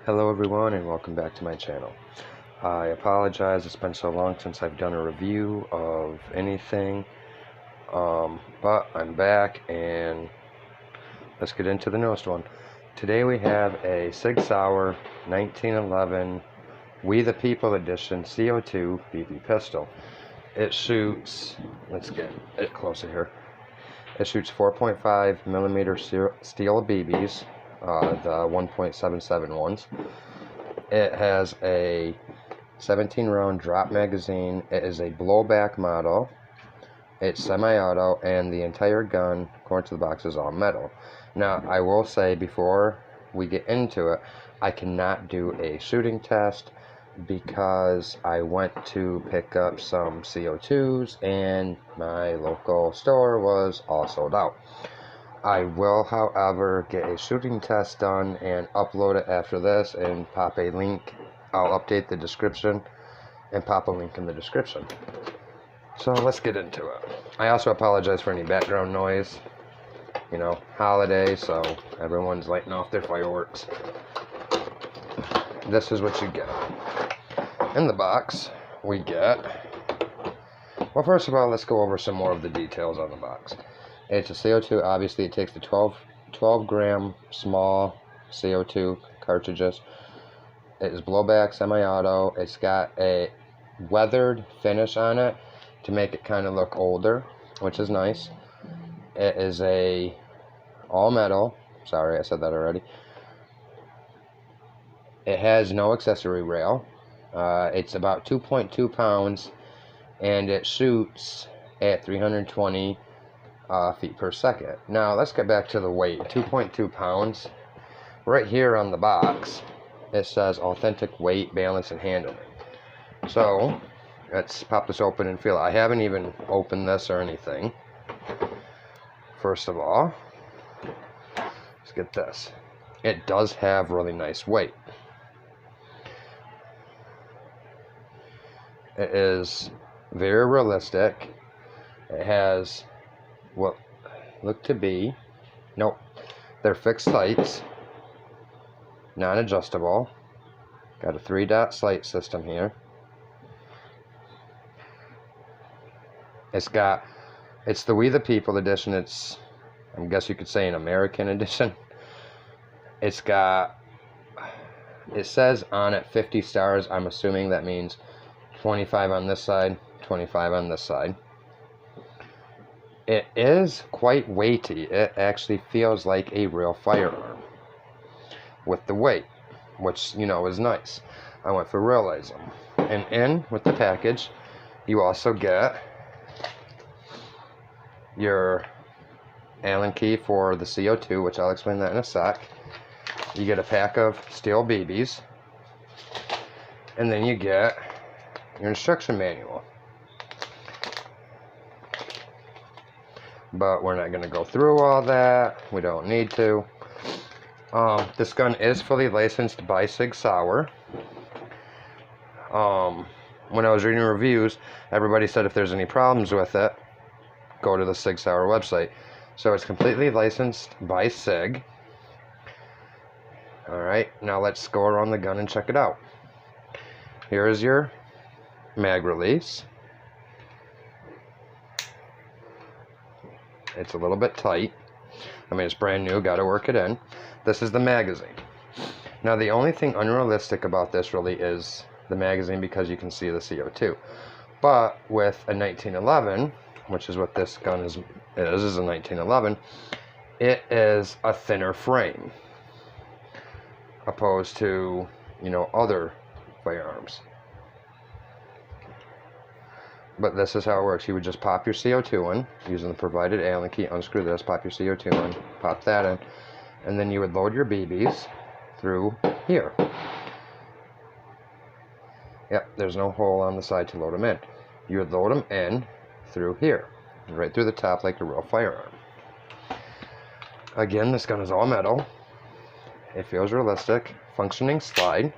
Hello everyone and welcome back to my channel. I apologize, it's been so long since I've done a review of anything, but I'm back and let's get into the newest one. Today we have a Sig Sauer 1911 We the People Edition CO2 BB pistol. It shoots, let's get it closer here, it shoots 4.5 millimeter steel BBs. The 1.77 ones. It has a 17 round drop magazine. It is a blowback model. It's semi-auto, and the entire gun, according to the box, is all metal. Now, I will say before we get into it, I cannot do a shooting test because I went to pick up some CO2s and my local store was all sold out. I will, however, get a shooting test done and upload it after this and pop a link. I'll update the description and pop a link in the description. So let's get into it. I also apologize for any background noise. You know, holiday, so everyone's lighting off their fireworks. This is what you get. In the box, we get... Well, first of all, let's go over some more of the details on the box. It's a CO2, obviously it takes the 12 gram small CO2 cartridges. It is blowback, semi-auto. It's got a weathered finish on it to make it kind of look older, which is nice. It is a all metal. Sorry, I said that already. It has no accessory rail. It's about 2.2 pounds and it shoots at 320 feet per second. Now let's get back to the weight. 2.2 pounds. Right here on the box it says authentic weight, balance, and handling. So let's pop this open and feel it. I haven't even opened this or anything. First of all, let's get this. It does have really nice weight. It is very realistic. It has what look to be, nope, they're fixed sights, non-adjustable. Got a 3-dot sight system here. It's the We the People edition. It's, I guess you could say, an American edition. It says on it 50 stars. I'm assuming that means 25 on this side, 25 on this side. It is quite weighty. It actually feels like a real firearm with the weight, which, you know, is nice. I went for realism. And in with the package, you also get your Allen key for the CO2, which I'll explain that in a sec. You get a pack of steel BBs, and then you get your instruction manual. But we're not going to go through all that. We don't need to. This gun is fully licensed by Sig Sauer. When I was reading reviews, everybody said if there's any problems with it, go to the Sig Sauer website. So it's completely licensed by Sig. Alright, now let's go around the gun and check it out. Here is your mag release. It's a little bit tight. I mean, it's brand new, got to work it in. This is the magazine. Now, the only thing unrealistic about this really is the magazine, because you can see the CO2. But with a 1911, which is what this gun is a 1911, it is a thinner frame opposed to, you know, other firearms. But this is how it works. You would just pop your CO2 in using the provided Allen key, unscrew this, pop your CO2 in, pop that in, and then you would load your BBs through here. Yep, there's no hole on the side to load them in. You would load them in through here, right through the top like a real firearm. Again, this gun is all metal. It feels realistic. Functioning slide.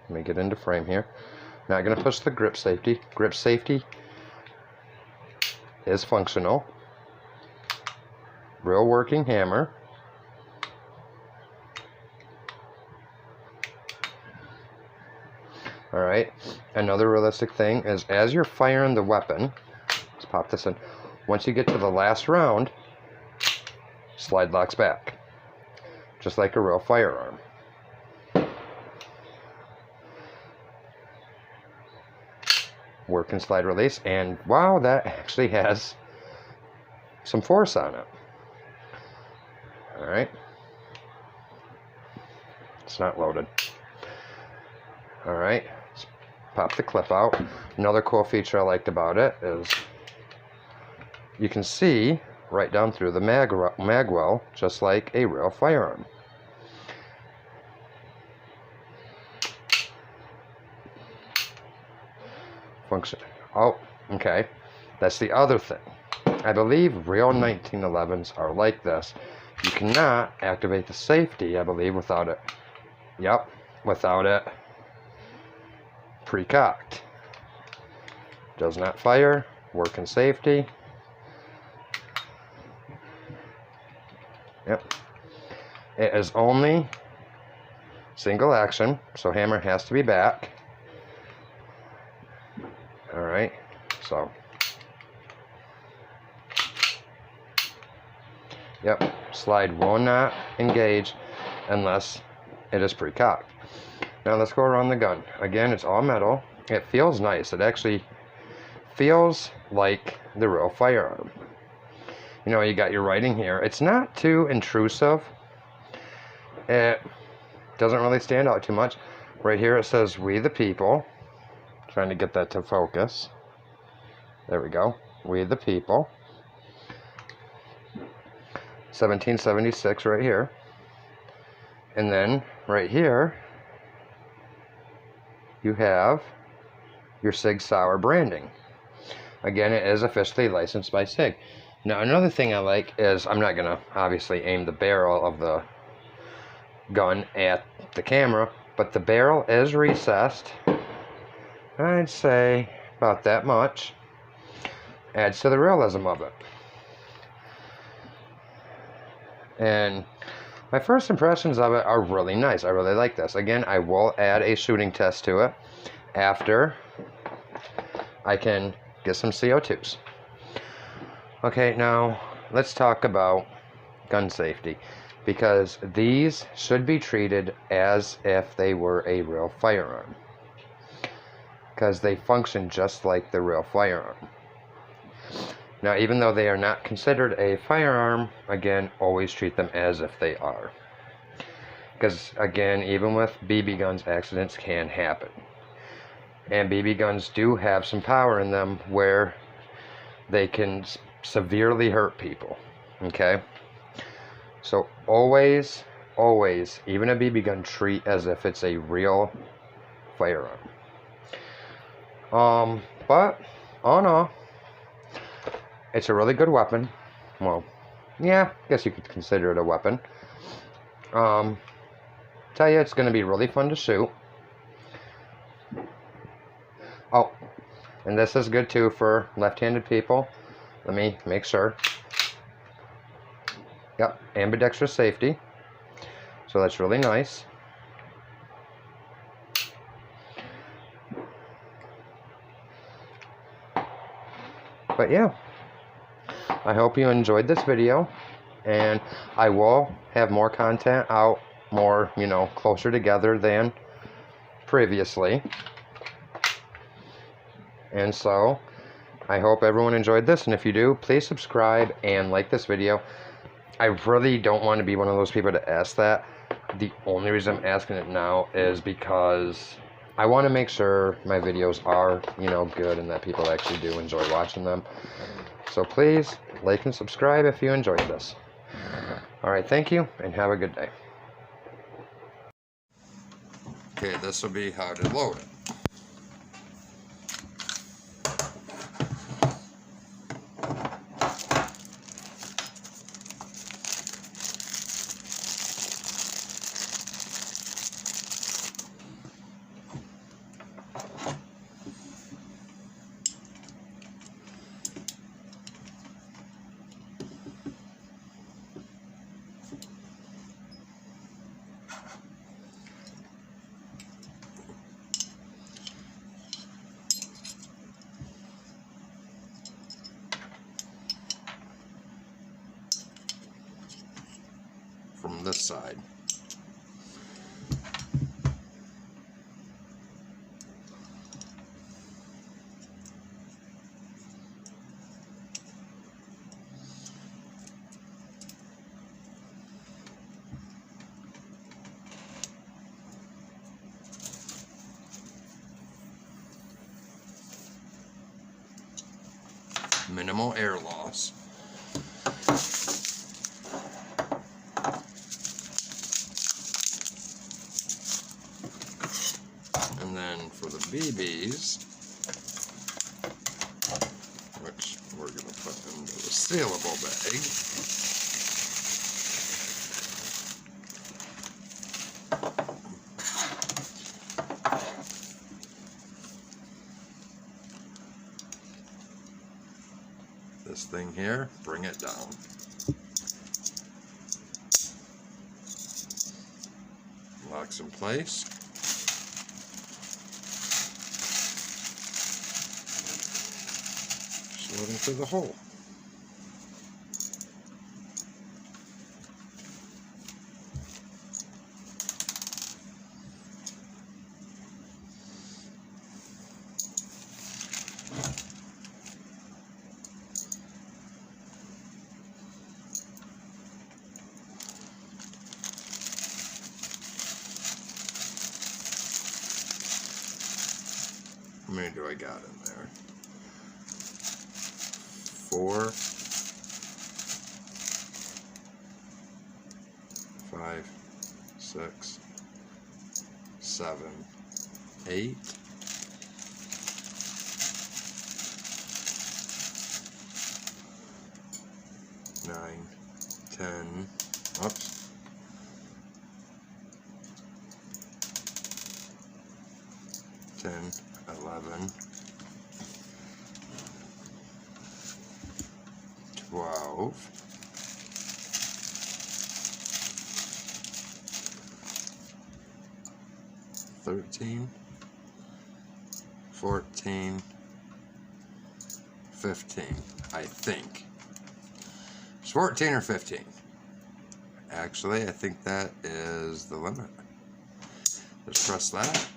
Let me get into frame here. Not going to push the grip safety. Grip safety is functional. real working hammer. Alright, another realistic thing is as you're firing the weapon, let's pop this in, once you get to the last round, slide locks back, just like a real firearm. Work and slide release, and wow, that actually has some force on it. Alright, it's not loaded. Alright, let's pop the clip out. Another cool feature I liked about it is you can see right down through the mag well, just like a real firearm. Function. Oh, okay. That's the other thing. I believe real 1911s are like this. You cannot activate the safety, I believe, without it. Yep, without it pre-cocked. Does not fire. Work in safety. Yep. It is only single action, so hammer has to be back. Alright, so. Yep, slide will not engage unless it is pre-cocked. Now let's go around the gun. Again, it's all metal. It feels nice. It actually feels like the real firearm. You know, you got your writing here. It's not too intrusive. It doesn't really stand out too much. Right here it says, "We the people." Trying to get that to focus. There we go. "We the people." 1776 right here. And then right here you have your SIG Sauer branding. Again, it is officially licensed by SIG. Now another thing I like is, I'm not gonna obviously aim the barrel of the gun at the camera, but the barrel is recessed. I'd say about that much. Adds to the realism of it. And my first impressions of it are really nice. I really like this. Again, I will add a shooting test to it after I can get some CO2s. Okay, now let's talk about gun safety, because these should be treated as if they were a real firearm, because they function just like the real firearm. Now, even though they are not considered a firearm, again, always treat them as if they are. Because, again, even with BB guns, accidents can happen. And BB guns do have some power in them where they can severely hurt people. Okay? So, always, always, even a BB gun, treat as if it's a real firearm. But, all in all, it's a really good weapon. Well, yeah, I guess you could consider it a weapon. Tell you, it's going to be really fun to shoot. Oh, and this is good too for left-handed people. Let me make sure. Yep, ambidextrous safety. So that's really nice. But yeah, I hope you enjoyed this video, and I will have more content out, more, you know, closer together than previously. And so I hope everyone enjoyed this, and if you do, please subscribe and like this video. I really don't want to be one of those people to ask that. The only reason I'm asking it now is because I want to make sure my videos are, you know, good and that people actually do enjoy watching them. So please like and subscribe if you enjoyed this. Alright, thank you, and have a good day. Okay, this will be how to load it. from this side. Minimal air loss. And then for the BBs, which we're going to put into a sealable bag. This thing here, bring it down. Locks in place. Just loading through the hole. How many do I got in there? 4, 5, 6, 7, 8. 9, 10. Oops. 10, 11, 12, 13, 14, 15, I think. It's 14 or 15. Actually, I think that is the limit. Just press that.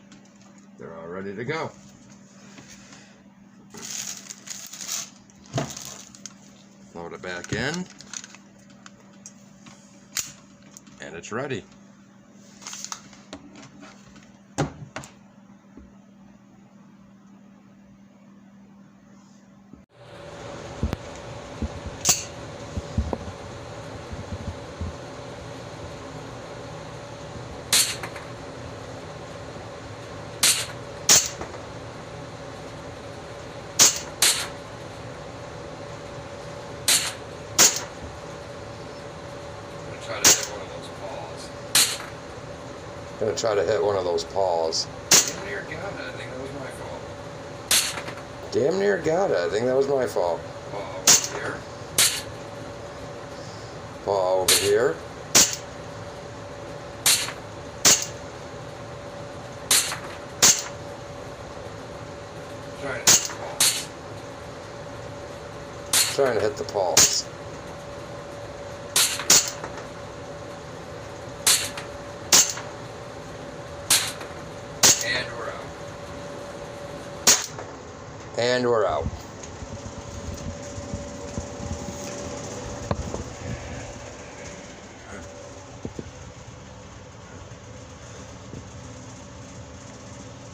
They're all ready to go. Load it back in. And it's ready. Gonna try to hit one of those paws. Damn near got it. I think that was my fault. Damn near got it. I think that was my fault. Paw over here. Paw over here. Trying to hit the paws. And we're out. And we're out.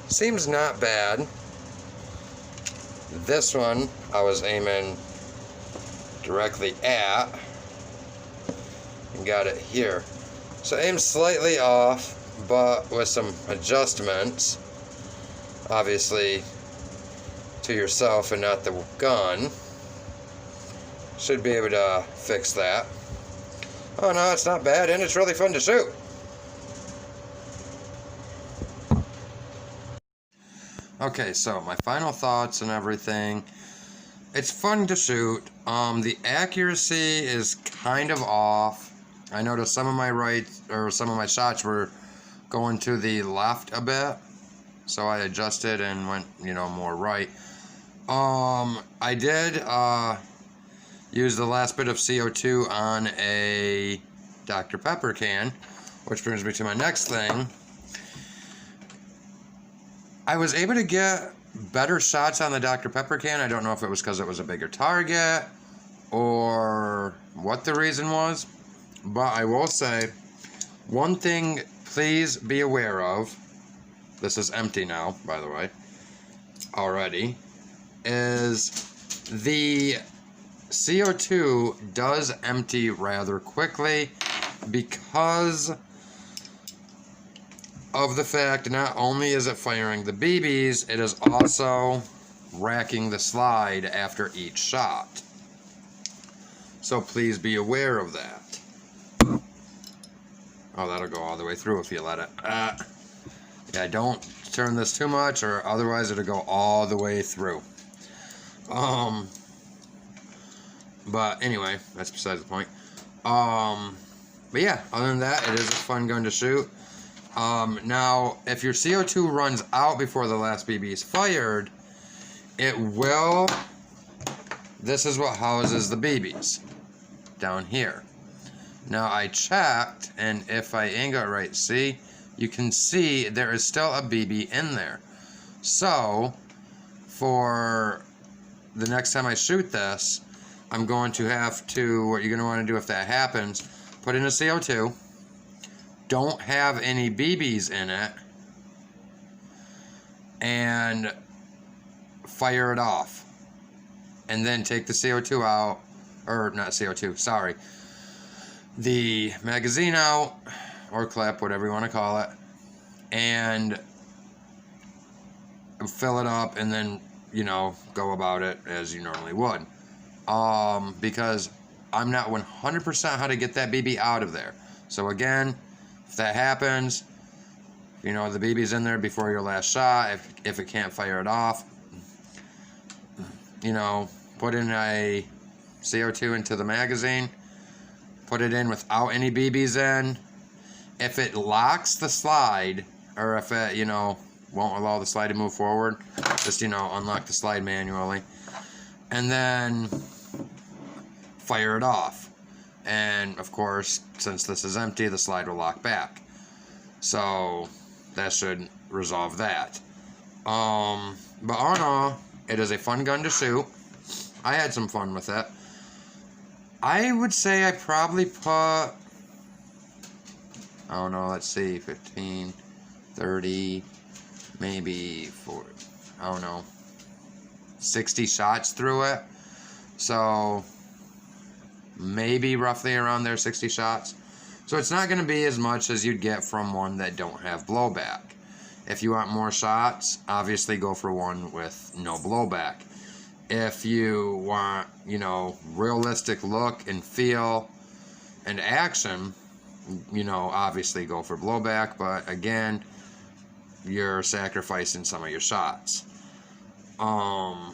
Seems not bad. This one I was aiming directly at and got it here. So aim slightly off, but with some adjustments, obviously to yourself and not the gun. Should be able to fix that. Oh no, it's not bad, and it's really fun to shoot. Okay, so my final thoughts and everything. It's fun to shoot. The accuracy is kind of off. I noticed some of my shots were going to the left a bit, so I adjusted and went, more right. I did use the last bit of CO2 on a Dr. Pepper can, which brings me to my next thing. I was able to get better shots on the Dr. Pepper can. I don't know if it was because it was a bigger target or what the reason was, but I will say one thing please be aware of, this is empty now, by the way, already, is the CO2 does empty rather quickly because of the fact not only is it firing the BBs, it is also racking the slide after each shot. So please be aware of that. Oh, that'll go all the way through if you let it. Yeah, don't turn this too much or otherwise it'll go all the way through. But anyway, that's besides the point. But yeah, other than that, it is a fun gun to shoot. Now, if your CO2 runs out before the last BB is fired, it will, this is what houses the BBs, down here. Now, I checked, and if I angle it right, see, you can see there is still a BB in there. So, for the next time I shoot this, I'm going to have to, what you're going to want to do if that happens, put in a CO2, don't have any BBs in it, and fire it off. And then take the CO2 out, or not CO2, sorry, the magazine out, or clip, whatever you want to call it, and fill it up, and then, you know, go about it as you normally would. Because I'm not 100% how to get that BB out of there. So again, if that happens, you know, the BB's in there before your last shot, if it can't fire it off, you know, put in a CO2 into the magazine, put it in without any BBs in. If it locks the slide, or if it, you know, won't allow the slide to move forward, just, you know, unlock the slide manually. And then fire it off. And, of course, since this is empty, the slide will lock back. So, that should resolve that. But all in all, it is a fun gun to shoot. I had some fun with it. I would say I probably put, I don't know, let's see, 15, 30, maybe 40, I don't know, 60 shots through it. So, maybe roughly around there, 60 shots. So it's not going to be as much as you'd get from one that don't have blowback. If you want more shots, obviously go for one with no blowback. If you want, you know, realistic look and feel and action, you know, obviously go for blowback. But again, you're sacrificing some of your shots. But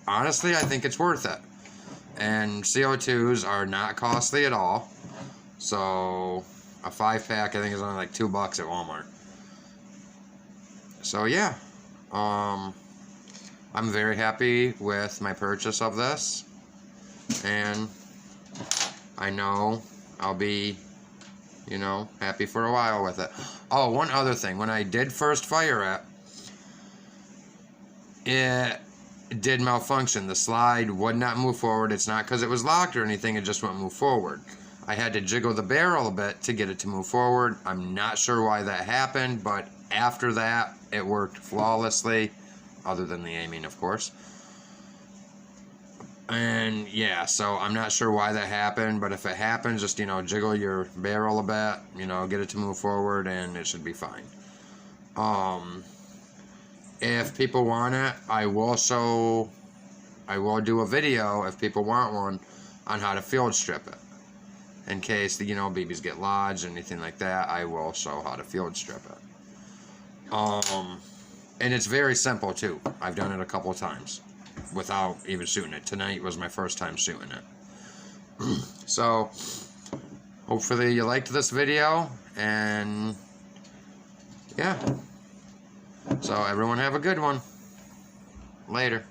honestly, I think it's worth it. And CO2s are not costly at all. So a 5-pack I think is only like $2 at Walmart. So yeah, I'm very happy with my purchase of this, and I know I'll be, you know, happy for a while with it. Oh, one other thing, when I did first fire it did malfunction. The slide would not move forward. It's not because it was locked or anything, it just wouldn't move forward. I had to jiggle the barrel a bit to get it to move forward. I'm not sure why that happened, but after that, it worked flawlessly, other than the aiming, of course. And yeah, so I'm not sure why that happened, but if it happens, just, you know, jiggle your barrel a bit, you know, get it to move forward, and it should be fine. If people want it, I will do a video, if people want one, on how to field strip it. In case, you know, BBs get lodged, anything like that, I will show how to field strip it. And it's very simple, too. I've done it a couple of times without even shooting it. Tonight was my first time shooting it. So, hopefully you liked this video, and yeah. So, everyone have a good one. Later.